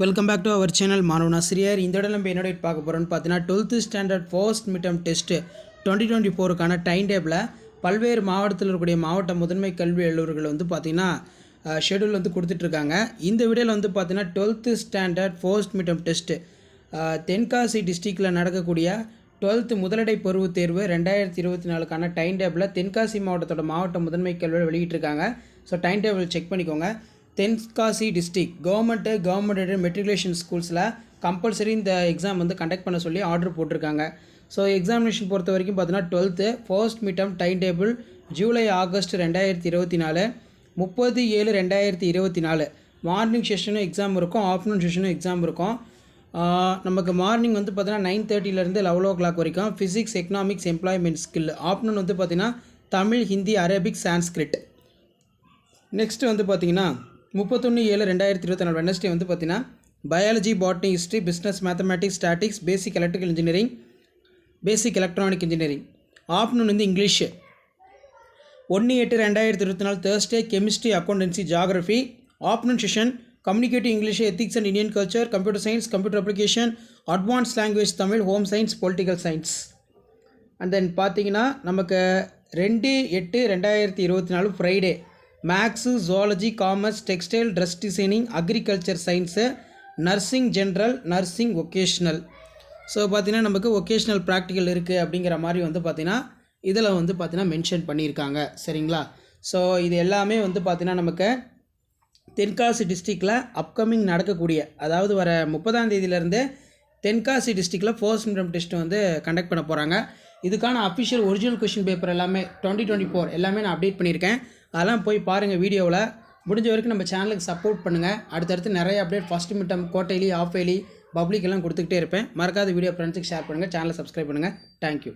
Welcome back to our channel மாணவன் ஆசிரியர். இந்த இடம் நம்ம என்னோட பார்க்க போகிறோம்னு பார்த்தீங்கன்னா 12th standard first midterm test 2024க்கான டைம் டேபிளை பல்வேறு மாவட்டத்தில் இருக்கக்கூடிய மாவட்ட முதன்மை கல்வி அலுவலர்கள் வந்து பார்த்திங்கன்னா ஷெடியூல் வந்து கொடுத்துட்ருக்காங்க. இந்த வீடியோவில் வந்து பார்த்திங்கன்னா 12th standard first midterm test Tenkasi டிஸ்ட்ரிக்டில் நடக்கக்கூடிய 12th முதலடை பருவத் தேர்வு 2024க்கான டைம் டேபிளை தென்காசி மாவட்டத்தோட மாவட்ட முதன்மை கல்வியில் வெளியிட்டிருக்காங்க. ஸோ டைம் டேபிள் செக் பண்ணிக்கோங்க. தென்காசி டிஸ்ட்ரிக் கவர்மெண்ட் மெட்ரிகுலேஷன் ஸ்கூல்ஸில் கம்பல்சரி இந்த எக்ஸாம் வந்து கண்டக்ட் பண்ண சொல்லி ஆர்டர் போட்டிருக்காங்க. ஸோ எக்ஸாமினேஷன் பொறுத்த வரைக்கும் பார்த்தீங்கன்னா 12th first midterm time table July August 2024 30/7/2024 morning செஷனும் எக்ஸாம் இருக்கும், ஆஃப்டர்நூன் செஷனும் எக்ஸாம் இருக்கும். நமக்கு மார்னிங் வந்து பார்த்தீங்கன்னா 9:30 11 o'clock வரைக்கும் physics, economics, employment skill. Afternoon வந்து பார்த்திங்கன்னா தமிழ், ஹிந்தி, அரபிக், சான்ஸ்கிரிட். நெக்ஸ்ட்டு வந்து பார்த்திங்கன்னா 31/7/2024 வெனஸ்டே வந்து பார்த்திங்கன்னா biology, botany, history, business, mathematics, statistics, basic electrical engineering, basic electronic engineering. Afternoon வந்து English. 1/8/2024 Thursday chemistry, accountancy, geography. Afternoon session communicative English, ethics and Indian culture, computer science, computer application, advance language Tamil, home science, political science. And then பார்த்திங்கன்னா நமக்கு 2/8/2024 Friday maths, zoology, commerce, textile, dress designing, agriculture science, nursing general, nursing vocational. So பார்த்திங்கன்னா நமக்கு vocational practical இருக்குது அப்படிங்கிற மாதிரி வந்து பார்த்திங்கன்னா இதில் வந்து பார்த்திங்கன்னா மென்ஷன் பண்ணியிருக்காங்க. சரிங்களா? ஸோ இது எல்லாமே வந்து பார்த்திங்கன்னா நமக்கு தென்காசி டிஸ்ட்ரிக்டில் அப்கமிங் நடக்கக்கூடிய, அதாவது வர 30ஆம் தேதியிலேருந்து தென்காசி டிஸ்ட்ரிக்டில் ஃபர்ஸ்ட் மிட்டம் டெஸ்ட்டு வந்து கண்டக்ட் பண்ண போகிறாங்க. இதுக்கான அஃபிஷியல் ஒரிஜினல் கொஷின் பேப்பர் எல்லாமே 2024 எல்லாமே நான் அப்டேட் பண்ணியிருக்கேன். அதெல்லாம் போய் பாருங்கள் வீடியோவில். முடிஞ்ச வரைக்கும் நம்ம சேனலுக்கு சப்போர்ட் பண்ணுங்கள். அடுத்தடுத்து நிறைய update first midterm, quarterly, half yearly, public எல்லாம் கொடுத்துக்கிட்டே இருப்பேன். மறக்காத வீடியோ ஃப்ரெண்ட்ஸுக்கு ஷேர் பண்ணுங்கள், சேனலை சப்ஸ்கிரைப் பண்ணுங்கள். தேங்க்யூ.